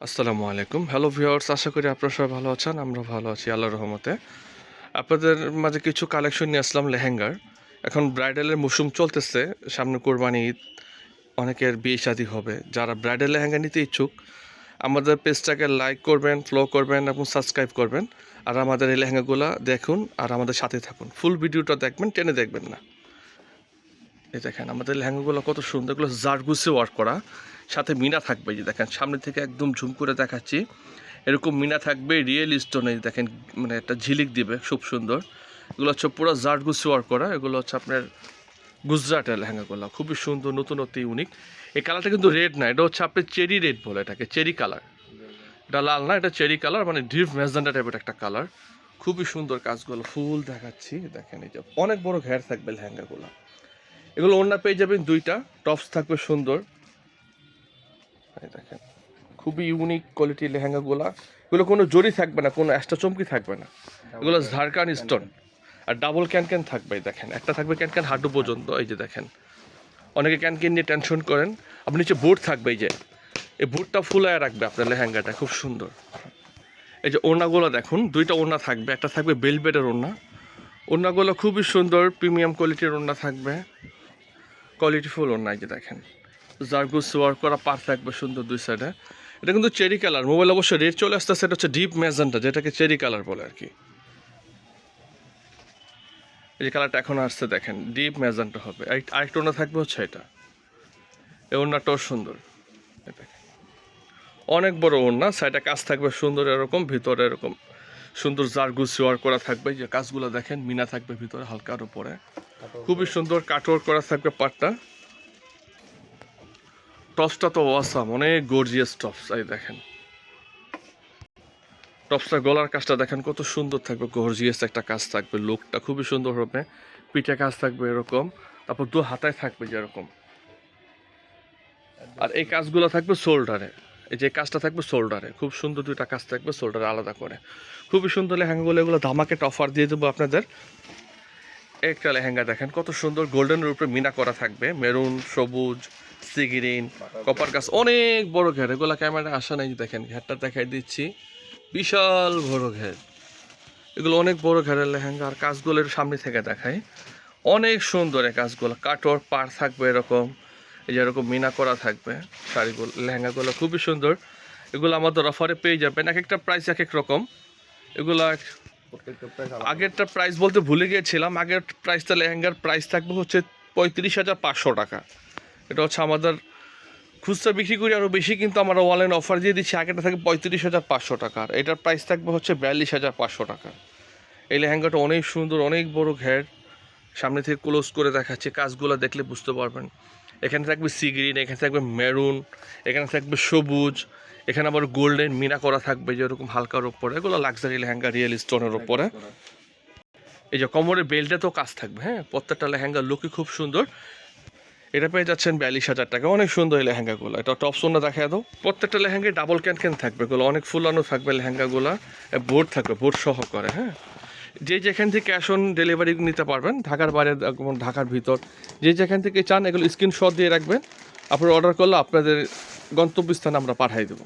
আসসালামু আলাইকুম। Hello viewers, আশা করি আপনারা সবাই ভালো আছেন। আমরা ভালো আছি আল্লাহর রহমতে। আপনাদের মাঝে কিছু কালেকশন নিয়ে আসলাম লেহেঙ্গার। এখন ব্রাইডালের মৌসুম চলতেছে, সামনে কোরবানি ঈদ, অনেকের বিয়ে শাদী হবে। যারা ব্রাইডাল লেহেঙ্গা নিতে ইচ্ছুক আমাদের পেজটাকে লাইক করবেন, ফলো করবেন এবং সাবস্ক্রাইব করবেন। আর আমাদের এই লেহেঙ্গাগুলো দেখুন আর আমাদের সাথে থাকুন। ফুল ভিডিওটা দেখবেন, টেনে দেখবেন না। এই দেখেন আমাদের লেহেঙ্গাগুলো কত সুন্দর, এগুলো জারগুসে ওয়ার্ক করা, সাথে মিনা থাকবে। যে দেখেন সামনে থেকে একদম ঝুম করে দেখাচ্ছি, এরকম মিনা থাকবে রিয়েল স্টোনে। দেখেন মানে একটা ঝিলিক দিবে, খুব সুন্দর। এগুলো হচ্ছে পুরো জারগুসে ওয়ার্ক করা, এগুলো হচ্ছে আপনার গুজরাটের লেহেঙ্গাগুলো, খুবই সুন্দর, নতুনত্ব, ইউনিক। এই কালারটা কিন্তু রেড না, এটা হচ্ছে আপনি চেরি রেড বলে এটাকে, চেরি কালার। এটা লাল না, এটা চেরি কালার, মানে ডিপ ম্যাজেন্টা টাইপের একটা কালার। খুবই সুন্দর কাজগুলো, ফুল দেখাচ্ছি। দেখেন এই যে অনেক বড় ঘের থাকবে লেহেঙ্গাগুলো। এগুলো ওড়না পেয়ে যাবেন দুইটা, টপস থাকবে সুন্দর। এই দেখেন খুবই ইউনিক কোয়ালিটির লেহেঙ্গাগুলা। এগুলো কোনো জরি থাকবে না, কোনো এক্সট্রা চমকি থাকবে না, এগুলো ঝাড়খান স্টোন। আর ডাবল ক্যান থাকবে। দেখেন একটা থাকবে ক্যান হাঁটু পর্যন্ত। এই যে দেখেন অনেকে ক্যান নিয়ে টেনশন করেন, আপনি নিচে বুট থাকবে। এই যে এই বুটটা ফুলায় রাখবে আপনার লেহেঙ্গাটা, খুব সুন্দর। এই যে ওড়নাগুলো দেখুন, দুইটা ওড়না থাকবে, একটা থাকবে বেলবেটের ওড়না। ওড়নাগুলো খুবই সুন্দর, প্রিমিয়াম কোয়ালিটির ওড়না থাকবে, কোয়ালিটিফুল ওড়না। এই যে দেখেন জারগুস ওয়ার্ক করা পার থাকবে সুন্দর দুই সাইডে। এটা কিন্তু চেরি কালার, মোবাইল অবশ্যই রেড চলে আসতেছে, এটা হচ্ছে ডিপ ম্যাজেন্টা, যেটাকে চেরি কালার বলে আর কি। এই যে কালারটা এখন আসছে দেখেন, ডিপ ম্যাজেন্টা হবে। আরেকটা ওড়না থাকবে হচ্ছে এটা, এই ওড়নাটাও সুন্দর। অনেক বড় ওড়না, সাইডে কাজ থাকবে সুন্দর এরকম, ভিতরে এরকম সুন্দর জারগুস ওয়ার্ক করা থাকবে। যে কাজগুলো দেখেন, মিনা থাকবে ভিতরে হালকার উপরে, খুবই সুন্দর কাটওয়ার্ক করা থাকবে পাটটা। টপসটা তো অসাম, অনেক গর্জিয়াস টপস। এই দেখেন টপসটা, গলার কাজটা দেখেন কত সুন্দর থাকবে, গর্জিয়াস একটা কাজ থাকবে, লুকটা খুবই সুন্দর হবে। পিঠে কাজ থাকবে এরকম, তারপর দু হাতায় থাকবে যেরকম। আর এই কাজগুলো থাকবে শোল্ডারে, এই যে কাজটা থাকবে শোল্ডারে, খুব সুন্দর দুইটা কাজ থাকবে শোল্ডারে আলাদা করে। খুবই সুন্দর লেহেঙ্গাগুলো, এগুলো ধামাকে অফার দিয়ে দেবো আপনাদের। একটা লেহেঙ্গা দেখেন কত সুন্দর, গোল্ডেনের উপরে মিনা করা থাকবে, মেরুন, সবুজ, সি গ্রিন, কপার কাজ, অনেক বড় ঘের। এগুলো ক্যামেরা আসা নাই, দেখেন ঘেরটা দেখাই দিচ্ছি, বিশাল বড় ঘের। এগুলো অনেক বড় ঘেরের লেহেঙ্গা। আর কাজগুলোর সামনে থেকে দেখাই, অনেক সুন্দর এই কাজগুলো, কাটওয়ার্ক পার থাকবে এরকম। এই যে এরকম মিনা করা থাকবে শাড়িগুলো, লেহেঙ্গাগুলো খুবই সুন্দর। এগুলো আমাদের অফারে পেয়ে যাবেন, এক একটা প্রাইস এক এক রকম। এগুলো আগেরটা প্রাইস বলতে ভুলে গিয়েছিলাম, আগের প্রাইসটা লেহেঙ্গার প্রাইস থাকবে হচ্ছে 35,500 টাকা। এটা হচ্ছে আমাদের খুচরা বিক্রি করি আরও বেশি, কিন্তু আমরা অনলাইন অফার দিয়ে দিচ্ছি। আগেরটা থাকে 35,500 টাকা, আর এটার প্রাইস থাকবে হচ্ছে 42,500 টাকা। এই লেহেঙ্গাটা অনেক সুন্দর, অনেক বড় ঘের, সামনে থেকে ক্লোজ করে দেখাচ্ছে, কাজগুলো দেখলে বুঝতে পারবেন। এখানে থাকবে সি গ্রিন, এখানে থাকবে মেরুন, এখানে থাকবে সবুজ, এখানে আবার গোল্ডেন মিনা করা থাকবে যেরকম হালকার ওপরে। এগুলো লাক্সারি লেহেঙ্গা, রিয়েল স্টোনের ওপরে। এই যে কোমরের বেল্টে তো কাজ থাকবে। হ্যাঁ, প্রত্যেকটা লেহেঙ্গার লুকই খুব সুন্দর। এটা পেয়ে যাচ্ছেন 42,000 টাকা, অনেক সুন্দর এই লেহেঙ্গাগুলো। এটা টপ সোনা দেখা দাও, প্রত্যেকটা লেহেঙ্গায় ডাবল ক্যান থাকবে, এগুলো অনেক ফুলানো থাকবে লেহেঙ্গাগুলো, বোর্ড থাকবে, বোর্ড সহ করে। হ্যাঁ, যে যেখান থেকে ক্যাশ অন ডেলিভারি নিতে পারবেন, ঢাকার বাইরে, ঢাকার ভিতর, যে যেখান থেকে চান এগুলো স্ক্রিনশট দিয়ে রাখবেন। আপনারা অর্ডার করলে আপনাদের গন্তব্যস্থানে আমরা পাঠিয়ে দেবো।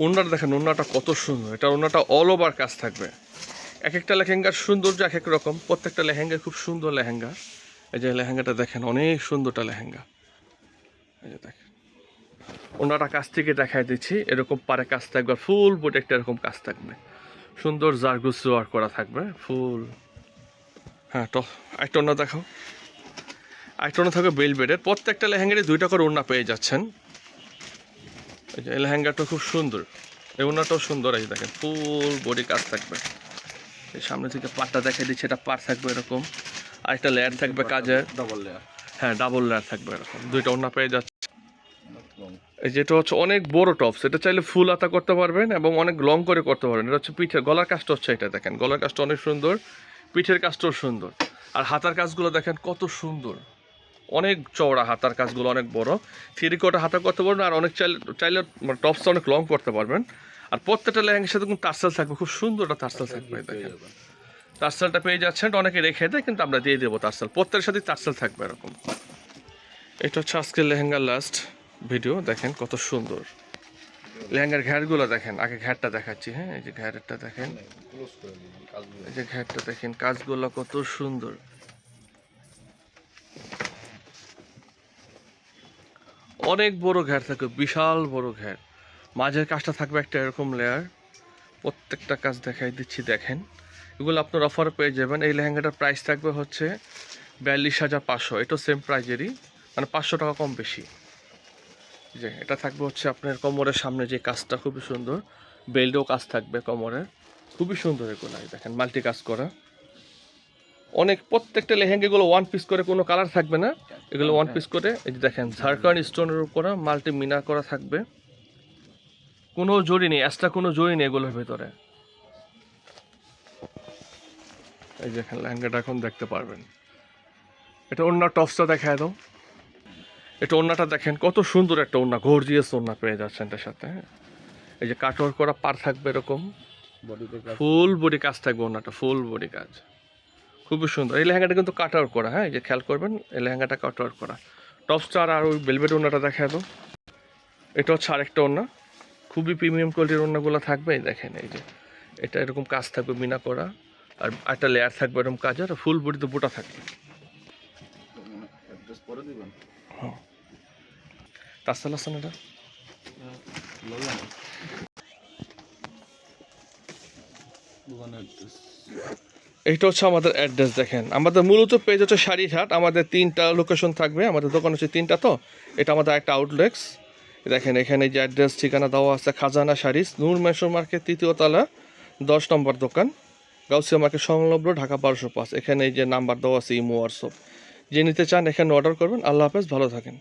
ওড়নাটা দেখেন, ওড়নাটা কত সুন্দর, এটা ওড়নাটা অল ওভার কাজ থাকবে। এক একটা লেহেঙ্গার সৌন্দর্য এক এক রকম, প্রত্যেকটা লেহেঙ্গা খুব সুন্দর লেহেঙ্গা। এই যে লেহেঙ্গাটা দেখেন, অনেক সুন্দরটা লেহেঙ্গা। এই যে দেখেন ওড়নাটা কাছ থেকে দেখাই দিচ্ছি, এরকম পারে কাজ থাকবে, ফুল বডি একটা এরকম কাজ থাকবে, সুন্দর জারগুস ওয়ার্ক করা থাকবে ফুল। হ্যাঁ, তো একটা ওড়না দেখাও। একটা ওড়না থাকবে বেলবেটের, প্রত্যেকটা লেহেঙ্গারই দুইটা করে ওড়না পেয়ে যাচ্ছেন। এই যে এই লেহেঙ্গাটা খুব সুন্দর, এই ওড়নাটাও সুন্দর। এই দেখেন ফুল বডি কাজ থাকবে। এই সামনে থেকে পাটটা দেখাই দিচ্ছে, এটা পার থাকবে এরকম, আর একটা লেয়ার থাকবে কাজের, ডাবল লেয়ার। হ্যাঁ ডাবল লেয়ার থাকবে এরকম, দুইটা ওড়না পেয়ে যাচ্ছে। এই যেটা হচ্ছে অনেক বড় টপস, এটা চাইলে ফুল হাতা করতে পারবেন এবং অনেক লং করে করতে পারবেন। এটা হচ্ছে পিঠের গলার কাজটা হচ্ছে, এটা দেখেন গলার কাজটা অনেক সুন্দর, পিঠের কাজটাও সুন্দর। আর হাতার কাজগুলো দেখেন কত সুন্দর, অনেক চওড়া হাতার কাজগুলো, অনেক বড়। থ্রি কোয়ার্টার হাতা করতে পারবেন, আর অনেক চাইলে মানে টপসটা অনেক লং করতে পারবেন। আর প্রত্যেকটা লেহেঙ্গার সাথে কিন্তু টার্সেল থাকবে, খুব সুন্দর একটা টার্সেল থাকবে। দেখেন টার্সেলটা পেয়ে যাচ্ছেন, অনেকে রেখে দেয় কিন্তু আমরা দিয়ে দেবো টার্সেল, প্রত্যেকের সাথে টার্সেল থাকবে এরকম। এটা হচ্ছে আজকের লেহেঙ্গার লাস্ট ভিডিও, দেখেন কত সুন্দর। লেহেঙ্গার ঘেরগুলো দেখেন, আগে ঘেরটা দেখাচ্ছি। হ্যাঁ, এই যে ঘেরটা দেখেন, এই যে ঘেরটা দেখেন, কাজগুলো কত সুন্দর। অনেক বড় ঘের থাকবে, বিশাল বড় ঘের। মাঝের কাজটা থাকবে একটা এরকম লেয়ার। প্রত্যেকটা কাজ দেখাই দিচ্ছি, দেখেন। এগুলো আপনার অফার পেয়ে যাবেন। এই লেহেঙ্গাটার প্রাইস থাকবে হচ্ছে 42,500। এটাও সেম প্রাইজেরই, মানে 500 টাকা কম বেশি। যে এটা থাকবে হচ্ছে আপনার কোমরের সামনে যে কাজটা খুবই সুন্দর, বেল্টেও কাজ থাকবে কোমরে, খুবই সুন্দর। এগুলো দেখেন মাল্টি কাজ করা। অনেক প্রত্যেকটা লেহেঙ্গাগুলো ওয়ান পিস করে, কোনো কালার থাকবে না, এগুলো ওয়ান পিস করে। এই যে দেখেন ঝাড়খন্ড স্টোনের উপরে মাল্টি মিনার করা থাকবে, কোনো জড়ি নেই, এক্সট্রা কোনো জড়ি নেই এগুলোর ভেতরে। এই যে এখানে লেহেঙ্গাটা এখন দেখতে পারবেন। এটা ওড়না টপসটা দেখায় দাও। এটা ওড়নাটা দেখেন কত সুন্দর একটা ওড়না, গর্জিয়াস ওড়না পেয়ে যাচ্ছেন এটার সাথে। হ্যাঁ, এই যে কাটওয়ার্ক করা পার থাকবে এরকম, ফুল বডি কাজ থাকবে ওড়নাটা, ফুল বডি কাজ, খুবই সুন্দর। এই লেহেঙ্গাটা কিন্তু কাটওয়ার্ক করা। হ্যাঁ, এই যে খেয়াল করবেন, এই লেহেঙ্গাটা কাটওয়ার্ক করা। টপসটা আর ওই ভেলভেট ওড়নাটা দেখায় দাও। এটা হচ্ছে আরেকটা ওড়না, খুবই প্রিমিয়াম কোয়ালিটির ওড়নাগুলো থাকবে। এই দেখেন, এই যে এটা এরকম কাজ থাকবে মিনা করা, আর একটা লেয়ার থাকবে এরকম কাজ, আর ফুল বডিতে বুটা থাকবে। হ্যাঁ, তাছাড়া আছে না এটা। এইটা হচ্ছে আমাদের অ্যাড্রেস। দেখেন আমাদের মূলত পেজ হচ্ছে শাড়িঘাট। আমাদের 3টা লোকেশন থাকবে, আমাদের দোকান হচ্ছে 3টা। তো এটা আমাদের একটা আউটলেটস। দেখেন এখানে যে অ্যাড্রেস ঠিকানা দেওয়া আছে, খাজানা শাড়িস, নূর মেশর মার্কেট 3য় তলা 10 নম্বর দোকান, গাউসিয়া মার্কেট সংলগ্ন, ঢাকা 1205। এখানে এই যে নাম্বার দেওয়া আছে ইমো হোয়াটসঅ্যাপ, যে নিতে চান এখানে অর্ডার করবেন। আল্লাহ হাফেজ, ভালো থাকেন।